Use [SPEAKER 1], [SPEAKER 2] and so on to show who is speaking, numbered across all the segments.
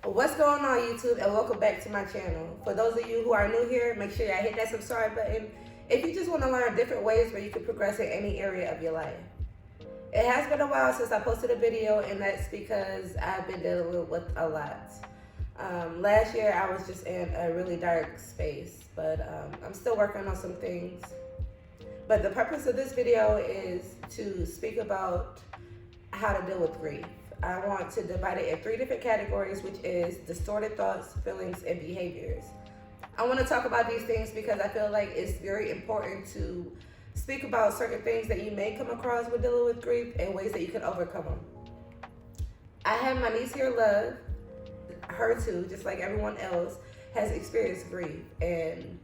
[SPEAKER 1] What's going on, YouTube, and welcome back to my channel. For those of you who are new here, make sure y'all hit that subscribe button if you just want to learn different ways where you can progress in any area of your life. It has been a while since I posted a video, and that's because I've been dealing with a lot. Last year I was just in a really dark space, but I'm still working on some things. But the purpose of this video is to speak about how to deal with grief. I want to divide it in 3 different categories, which is distorted thoughts, feelings, and behaviors. I want to talk about these things because I feel like it's very important to speak about certain things that you may come across with dealing with grief and ways that you can overcome them. I have my niece here, Love. Her too, just like everyone else, has experienced grief, and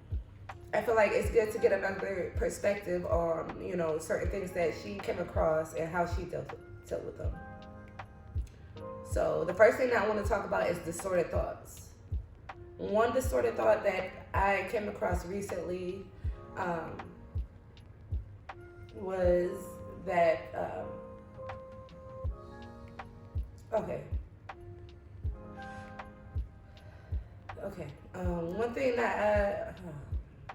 [SPEAKER 1] I feel like it's good to get another perspective on, certain things that she came across and how she dealt with them. So the first thing that I want to talk about is distorted thoughts. One distorted thought that I came across recently was that, one thing that I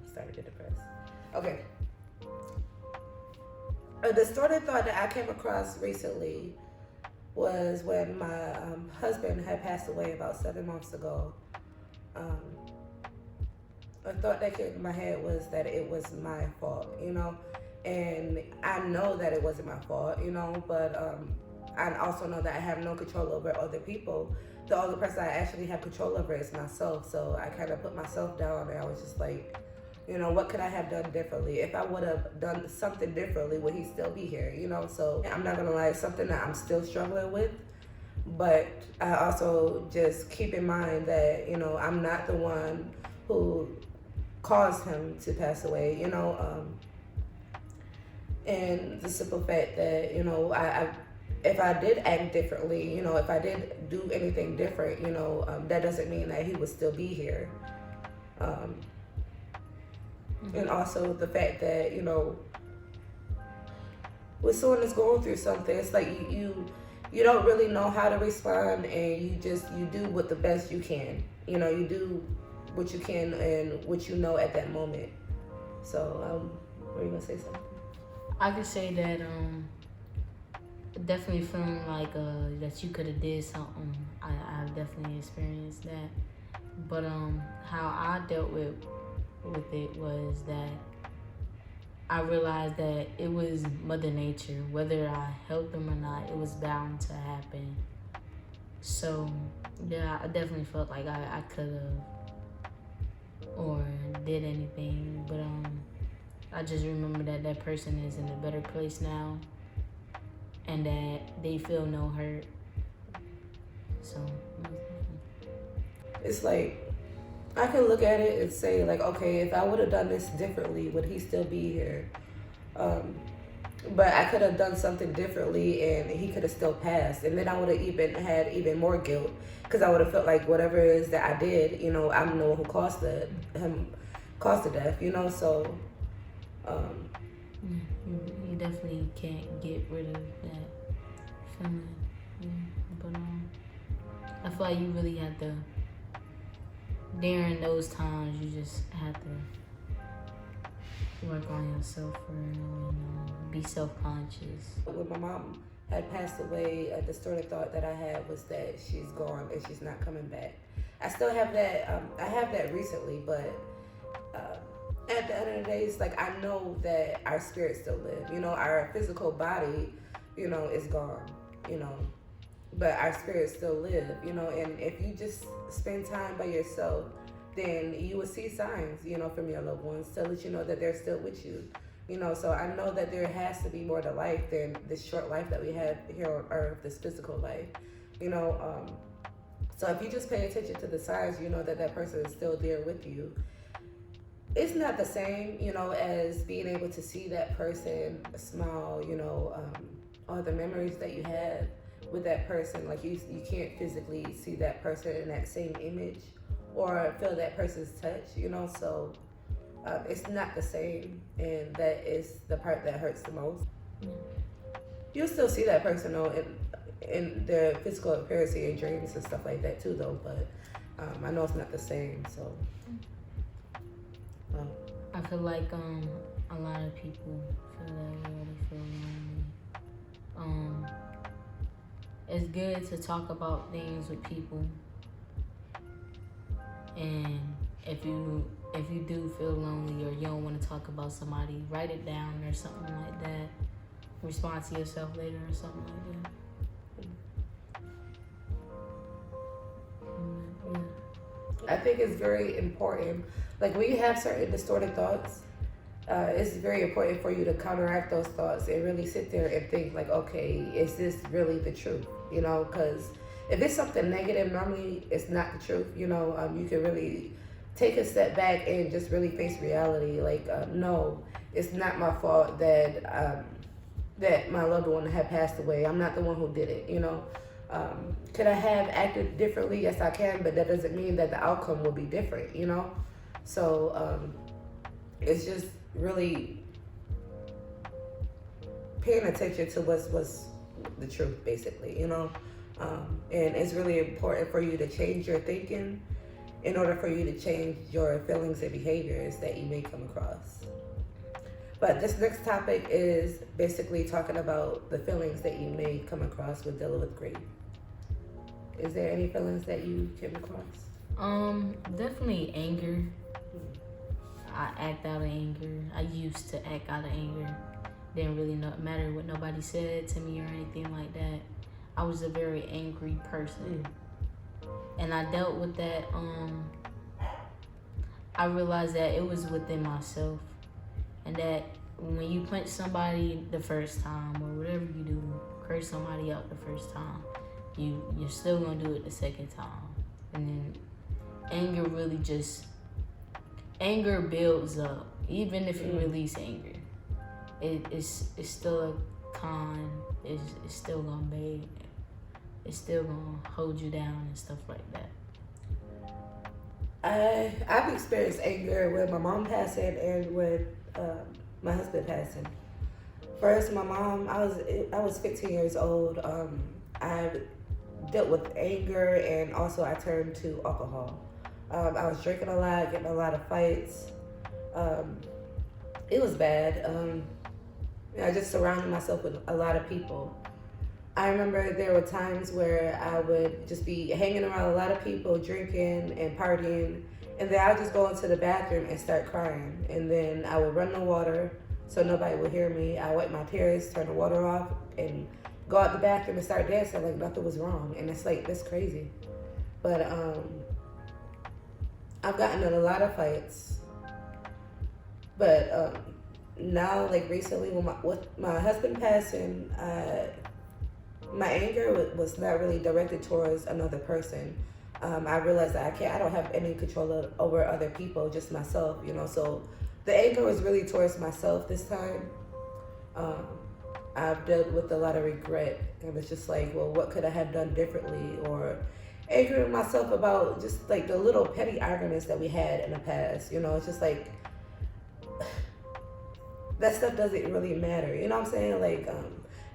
[SPEAKER 1] started to depress. Okay. A distorted thought that I came across recently was when my husband had passed away about 7 months ago. A thought that came in my head was that it was my fault, and I know that it wasn't my fault, but I also know that I have no control over other people. The only person I actually have control over is myself, so I kind of put myself down, and I was just like, what could I have done differently? If I would have done something differently, would he still be here? So I'm not gonna lie, it's something that I'm still struggling with. But I also just keep in mind that, I'm not the one who caused him to pass away, and the simple fact that, if I did act differently, if I did do anything different, that doesn't mean that he would still be here. And also the fact that, when someone is going through something, it's like you don't really know how to respond, and you do what the best you can. You do what you can and what you know at that moment. So, were you gonna say something?
[SPEAKER 2] I could say that definitely feeling like that you could have did something. I've definitely experienced that. But how I dealt with it was that I realized that it was Mother Nature. Whether I helped them or not, it was bound to happen. So yeah, I definitely felt like I could have or did anything, but I just remember that person is in a better place now, and that they feel no hurt. So
[SPEAKER 1] it's like, I can look at it and say, like, okay, if I would have done this differently, would he still be here? But I could have done something differently, and he could have still passed. And then I would have had even more guilt, because I would have felt like whatever it is that I did, I'm the one who caused the death, So,
[SPEAKER 2] you definitely can't get rid of that feeling. But I feel like you really have to. During those times, you just have to work on yourself be self-conscious.
[SPEAKER 1] When my mom had passed away, a distorted thought that I had was that she's gone and she's not coming back. I still have that. I have that recently, but at the end of the day, it's like I know that our spirits still live. Our physical body, is gone. But our spirits still live, and if you just spend time by yourself, then you will see signs, from your loved ones to let you know that they're still with you. So I know that there has to be more to life than this short life that we have here on earth, this physical life, So if you just pay attention to the signs, that person is still there with you. It's not the same, as being able to see that person smile, all the memories that you have with that person. Like you can't physically see that person in that same image or feel that person's touch, So it's not the same, and that is the part that hurts the most. You'll still see that person though, in their physical appearance and dreams and stuff like that too, though. But I know it's not the same. So
[SPEAKER 2] I feel like a lot of people feel that way. They feel lonely. It's good to talk about things with people, and if you do feel lonely or you don't want to talk about somebody, write it down or something like that. Respond to yourself later or something like that.
[SPEAKER 1] I think it's very important. Like when you have certain distorted thoughts, it's very important for you to counteract those thoughts and really sit there and think like, okay, is this really the truth? You know, because if it's something negative, normally it's not the truth. You know, you can really take a step back and just really face reality. Like, no, it's not my fault that that my loved one had passed away. I'm not the one who did it. You know. Could I have acted differently? Yes, I can, but that doesn't mean that the outcome will be different, you know? So, it's just really paying attention to what's the truth, basically, you know? And it's really important for you to change your thinking in order for you to change your feelings and behaviors that you may come across. But this next topic is basically talking about the feelings that you may come across with dealing with grief. Is there any feelings that you came across?
[SPEAKER 2] Definitely anger. I act out of anger. I used to act out of anger. Didn't really matter what nobody said to me or anything like that. I was a very angry person. And I dealt with that. I realized that it was within myself. And that when you punch somebody the first time or whatever you do, curse somebody out the first time, you're still gonna do it the second time. And then anger builds up. Even if you release anger, it's still a con. It's still gonna hold you down and stuff like that.
[SPEAKER 1] I've experienced anger with my mom passing and with my husband passing. First, my mom, I was 15 years old. I dealt with anger, and also I turned to alcohol. I was drinking a lot, getting a lot of fights. It was bad. I just surrounded myself with a lot of people. I remember there were times where I would just be hanging around a lot of people, drinking and partying, and then I would just go into the bathroom and start crying. And then I would run the water so nobody would hear me. I wipe my tears, turn the water off, and go out the bathroom and start dancing like nothing was wrong. And it's like, that's crazy. But I've gotten in a lot of fights. But now, like recently, with my husband passing, my anger was not really directed towards another person. I realized that I don't have any control over other people, just myself, you know. So the anger was really towards myself this time. I've dealt with a lot of regret, and it's just like, well, what could I have done differently? Or angering myself about just like the little petty arguments that we had in the past, you know. It's just like, that stuff doesn't really matter, you know what I'm saying? Like,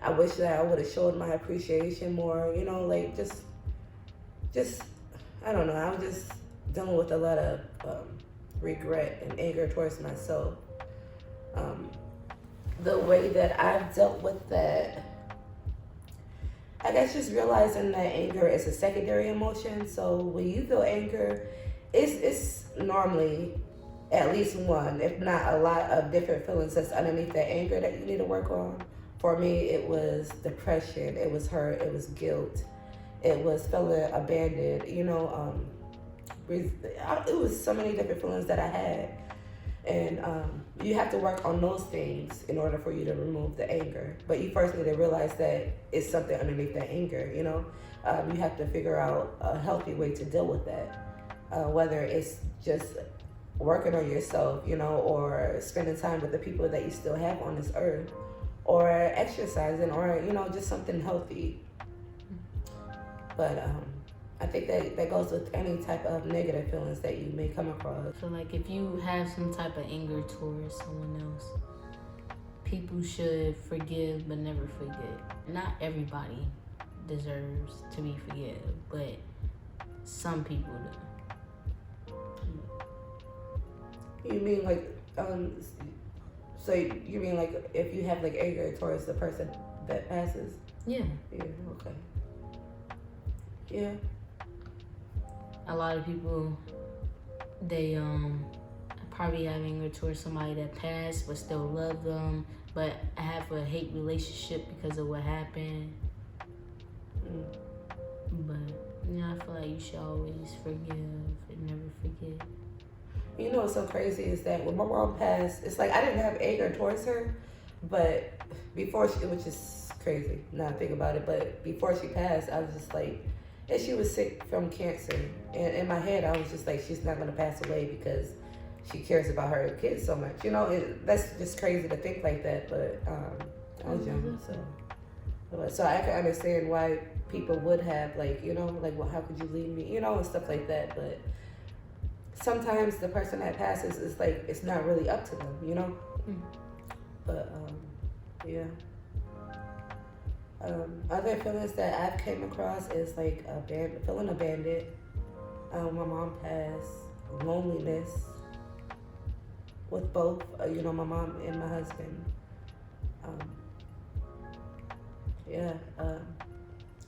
[SPEAKER 1] I wish that I would have showed my appreciation more, you know, like just, I don't know. I'm just dealing with a lot of regret and anger towards myself. The way that I've dealt with that, I guess just realizing that anger is a secondary emotion. So when you feel anger, it's normally at least one, if not a lot of different feelings that's underneath that anger that you need to work on. For me, it was depression, it was hurt, it was guilt, it was feeling abandoned, you know, it was so many different feelings that I had. And you have to work on those things in order for you to remove the anger. But you first need to realize that it's something underneath that anger, you know. You have to figure out a healthy way to deal with that. Whether it's just working on yourself, you know, or spending time with the people that you still have on this earth, or exercising, or, you know, just something healthy. But I think that goes with any type of negative feelings that you may come across.
[SPEAKER 2] I feel like if you have some type of anger towards someone else, people should forgive but never forget. Not everybody deserves to be forgiven, but some people do.
[SPEAKER 1] You mean like, so you mean like if you have like anger towards the person that passes?
[SPEAKER 2] Yeah.
[SPEAKER 1] Yeah, okay. Yeah.
[SPEAKER 2] A lot of people, they probably have anger towards somebody that passed but still love them, but have a hate relationship because of what happened. But I feel like you should always forgive and never forget.
[SPEAKER 1] You know what's so crazy is that when my mom passed, it's like I didn't have anger towards her, but before she, which is crazy now I think about it, but before she passed, I was just like, and she was sick from cancer, and in my head I was just like, she's not gonna pass away because she cares about her kids so much. That's just crazy to think like that, but I was young, so I can understand why people would have like, like, well, how could you leave me, and stuff like that, but sometimes the person that passes is like, it's not really up to them, but yeah. Other feelings that I've came across is like feeling abandoned. My mom passed. Loneliness with both, my mom and my husband.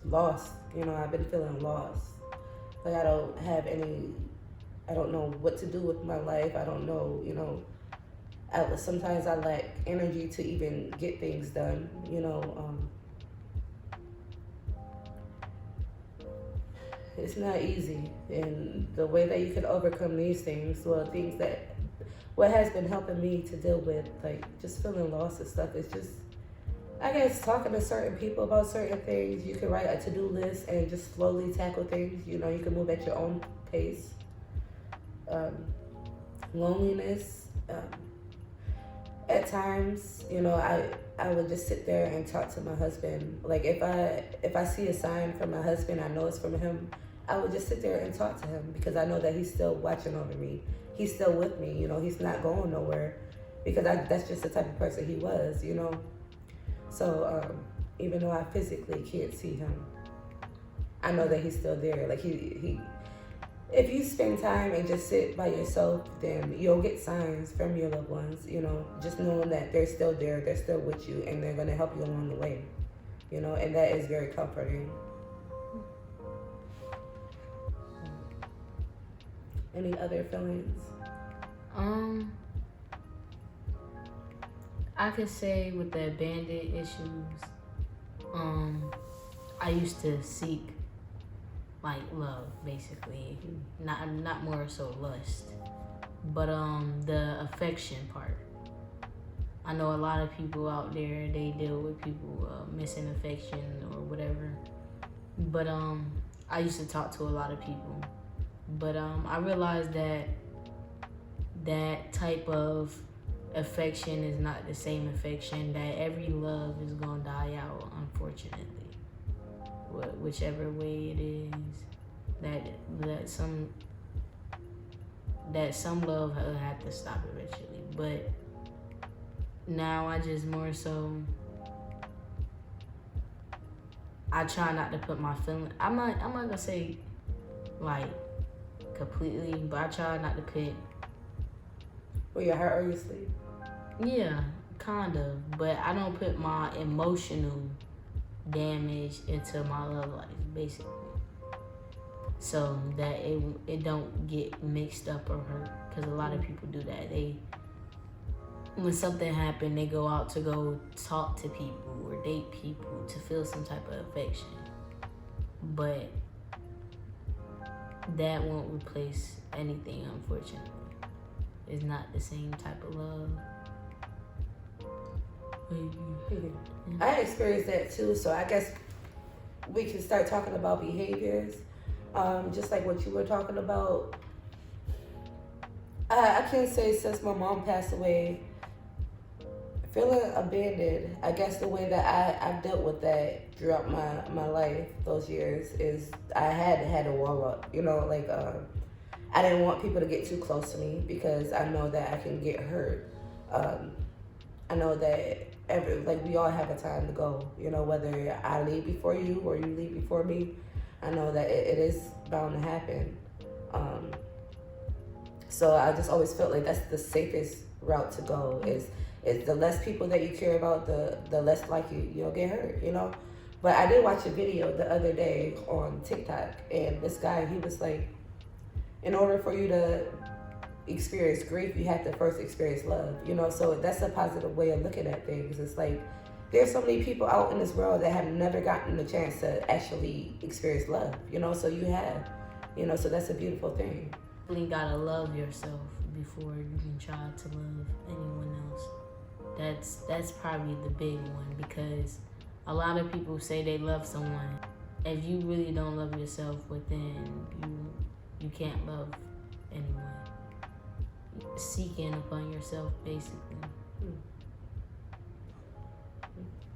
[SPEAKER 1] Lost. I've been feeling lost. Like I don't know what to do with my life. I don't know, sometimes I lack energy to even get things done, It's not easy, and the way that you can overcome these things, what has been helping me to deal with, like, just feeling lost and stuff, is just, I guess, talking to certain people about certain things. You can write a to-do list and just slowly tackle things. You can move at your own pace. Loneliness. At times, I would just sit there and talk to my husband. Like if I see a sign from my husband, I know it's from him. I would just sit there and talk to him because I know that he's still watching over me. He's still with me. He's not going nowhere because that's just the type of person he was. So even though I physically can't see him, I know that he's still there. Like he if you spend time and just sit by yourself, then you'll get signs from your loved ones, just knowing that they're still there, they're still with you, and they're going to help you along the way, and that is very comforting. Any other feelings?
[SPEAKER 2] I could say with the abandoned issues, I used to seek like love, basically, not more so lust, but the affection part. I know a lot of people out there, they deal with people missing affection or whatever, but I used to talk to a lot of people, but I realized that type of affection is not the same affection. That every love is gonna die out, unfortunately. Whichever way it is, that some love will have to stop eventually. But now I just more so, I try not to put my feeling. I'm not gonna say like completely, but I try not to put.
[SPEAKER 1] Well, your heart or your sleep?
[SPEAKER 2] Yeah, kind of, but I don't put my emotional damage into my love life, basically, so that it don't get mixed up or hurt, because a lot of people do that. When something happened, they go out to go talk to people or date people to feel some type of affection, but that won't replace anything, unfortunately. It's not the same type of love.
[SPEAKER 1] I experienced that too, so I guess we can start talking about behaviors, just like what you were talking about. I can say since my mom passed away, feeling abandoned, I guess the way that I've dealt with that throughout my life, those years, is I had to wall up, I didn't want people to get too close to me because I know that I can get hurt. I know that like we all have a time to go. You know, whether I leave before you or you leave before me, I know that it is bound to happen. So I just always felt like that's the safest route to go. Is the less people that you care about, the less likely you'll get hurt. You know. But I did watch a video the other day on TikTok, and this guy, he was like, in order for you to experience grief, you have to first experience love, you know? So that's a positive way of looking at things. It's like, there's so many people out in this world that have never gotten the chance to actually experience love, you know? So you have, you know, so that's a beautiful thing.
[SPEAKER 2] You really gotta love yourself before you can try to love anyone else. That's probably the big one, because a lot of people say they love someone. If you really don't love yourself within, you can't love anyone. Seeking upon yourself, basically.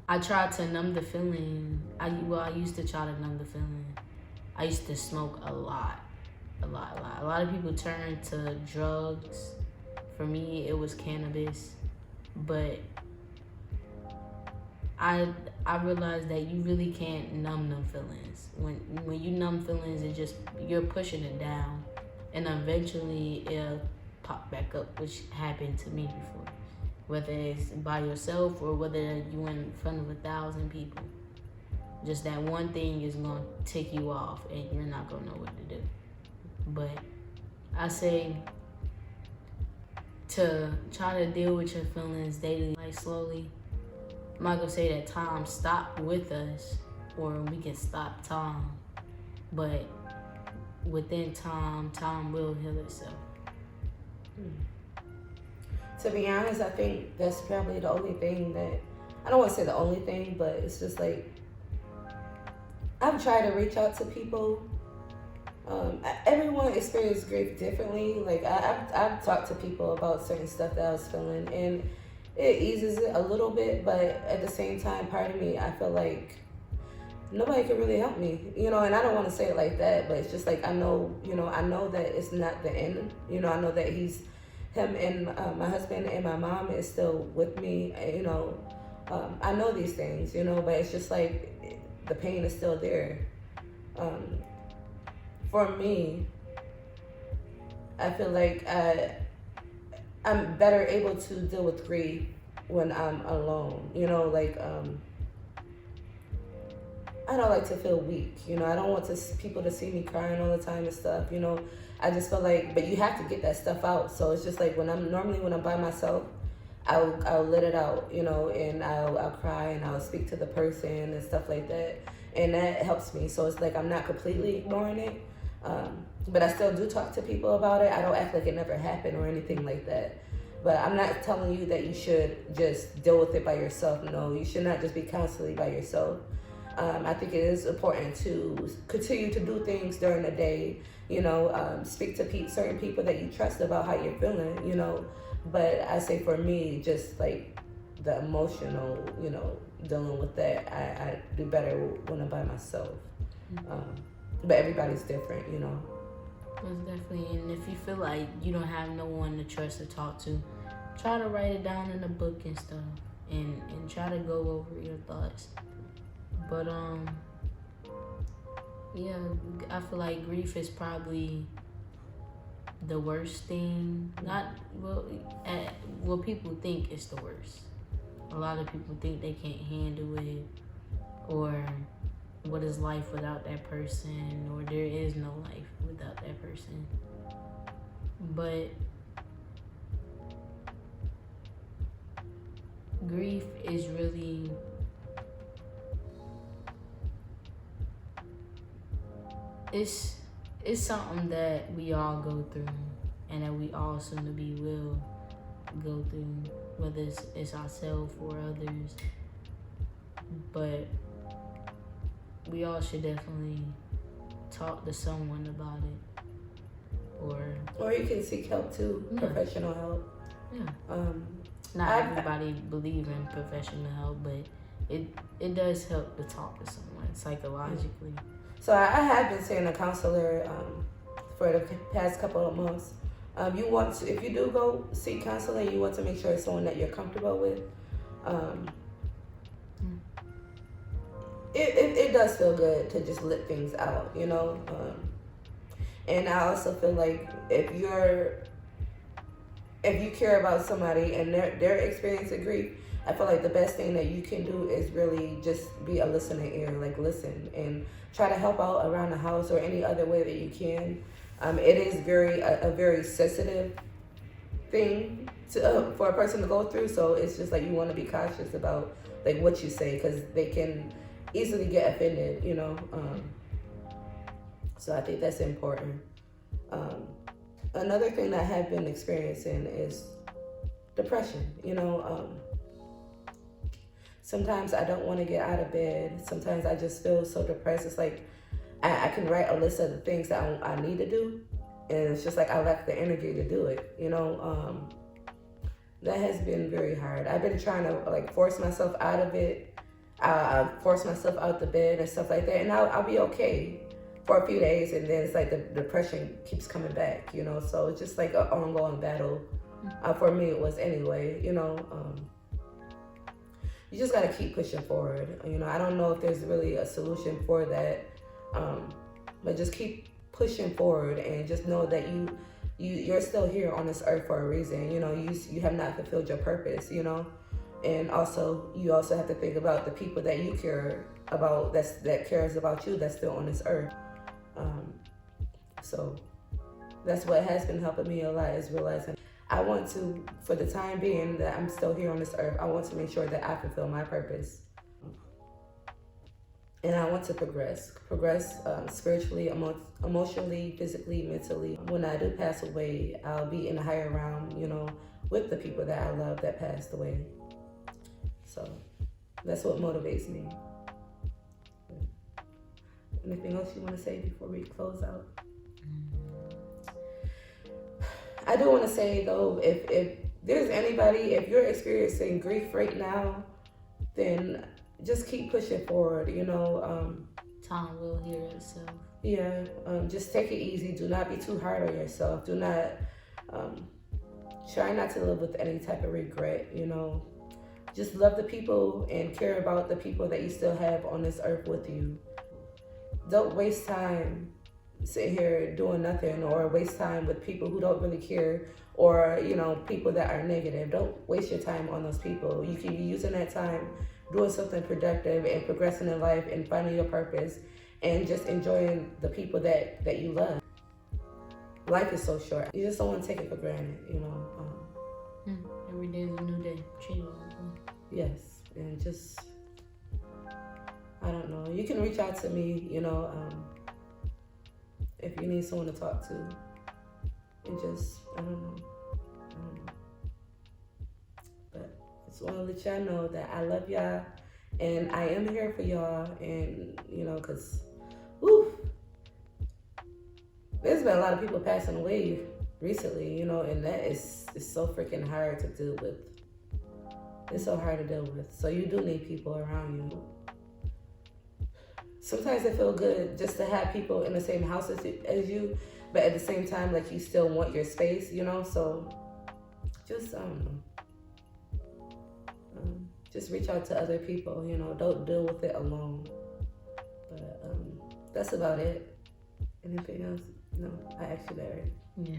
[SPEAKER 2] I tried to numb the feeling. I used to try to numb the feeling. I used to smoke a lot. A lot of people turn to drugs. For me, it was cannabis. But I realized that you really can't numb them feelings. When you numb feelings, you're pushing it down, and eventually it'll pop back up, which happened to me before. Whether it's by yourself or whether you in front of 1,000 people, just that one thing is gonna tick you off, and you're not gonna know what to do. But I say to try to deal with your feelings daily, like slowly. I'm not gonna say that time stopped with us, or we can stop time, but within time will heal itself.
[SPEAKER 1] To be honest, I think that's probably the only thing that, I don't want to say the only thing, but it's just like, I've tried to reach out to people. Everyone experiences grief differently. Like I've talked to people about certain stuff that I was feeling, and it eases it a little bit, but at the same time, part of me, I feel like nobody can really help me, you know, and I don't want to say it like that, but it's just like, I know that it's not the end, you know, I know that him and my husband and my mom is still with me, you know, I know these things, you know, but it's just like, the pain is still there. For me, I feel like I'm better able to deal with grief when I'm alone, you know, like, I don't like to feel weak, you know, I don't want people to see me crying all the time and stuff, you know, I just feel like, but you have to get that stuff out, so it's just like, when I'm by myself, I'll let it out, you know, and I'll cry and I'll speak to the person and stuff like that, and that helps me, so it's like, I'm not completely ignoring it, but I still do talk to people about it. I don't act like it never happened or anything like that. But I'm not telling you that you should just deal with it by yourself. No, you should not just be constantly by yourself. I think it is important to continue to do things during the day, you know, speak to certain people that you trust about how you're feeling, you know. But I say for me, just like the emotional, you know, dealing with that, I do better when I'm by myself. But everybody's different, you know.
[SPEAKER 2] Most definitely. And if you feel like you don't have no one to trust to talk to, try to write it down in a book and stuff, and try to go over your thoughts. But yeah, I feel like grief is probably the worst thing. Well, people think it's the worst. A lot of people think they can't handle it, or what is life without that person, or there is no life without that person. But grief is really, it's something that we all go through, and that we all soon to be will go through, whether it's ourselves or others. But we all should definitely talk to someone about it,
[SPEAKER 1] or you can seek help too, professional help.
[SPEAKER 2] Yeah. Not everybody believes in professional help, but it does help to talk to someone psychologically.
[SPEAKER 1] So I have been seeing a counselor for the past couple of months. If you do go seek counseling, you want to make sure it's someone that you're comfortable with. It does feel good to just let things out, you know. And I also feel like if you care about somebody and they're experiencing grief, I feel like the best thing that you can do is really just be a listening ear, like listen and try to help out around the house or any other way that you can. It is a very sensitive thing for a person to go through, so it's just like you want to be cautious about like what you say because they can easily get offended, you know. So I think that's important. Another thing that I have been experiencing is depression. You know, sometimes I don't want to get out of bed. Sometimes I just feel so depressed. It's like I can write a list of the things that I need to do, and it's just like I lack the energy to do it. You know, that has been very hard. I've been trying to like force myself out of it. I force myself out the bed and stuff like that, and I'll be okay for a few days, and then it's like the depression keeps coming back, you know. So it's just like an ongoing battle. For me, it was anyway, you know. You just gotta keep pushing forward. You know, I don't know if there's really a solution for that, but just keep pushing forward and just know that you're still here on this earth for a reason. You know, you have not fulfilled your purpose. You know, and also you also have to think about the people that you care about that cares about you that's still on this earth. So that's what has been helping me a lot is realizing I want to, for the time being that I'm still here on this earth, I want to make sure that I fulfill my purpose. And I want to progress spiritually, emotionally, physically, mentally. When I do pass away, I'll be in a higher realm, you know, with the people that I love that passed away. So that's what motivates me. Anything else you want to say before we close out? I do want to say though, if there's anybody, if you're experiencing grief right now, then just keep pushing forward, you know.
[SPEAKER 2] Time will heal itself.
[SPEAKER 1] Yeah, just take it easy. Do not be too hard on yourself. Do not, try not to live with any type of regret, you know. Just love the people and care about the people that you still have on this earth with you. Don't waste time sitting here doing nothing or waste time with people who don't really care or, you know, people that are negative. Don't waste your time on those people. You can be using that time doing something productive and progressing in life and finding your purpose and just enjoying the people that you love. Life is so short. You just don't want to take it for granted, you know.
[SPEAKER 2] Every day is a new day. Treat it like one.
[SPEAKER 1] Yes, and just, I don't know. You can reach out to me, you know, if you need someone to talk to. And just, I don't know. But I just want to let y'all know that I love y'all and I am here for y'all. And, you know, because, there's been a lot of people passing away recently, you know, and that is so freaking hard to deal with. It's so hard to deal with. So you do need people around you. Sometimes it feels good just to have people in the same house as you, but at the same time, like you still want your space, you know? So just, I don't know. Just reach out to other people, you know? Don't deal with it alone. But that's about it. Anything else? No, I asked you that, right?
[SPEAKER 2] Yeah.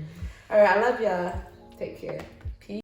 [SPEAKER 1] All right, I love y'all. Take care.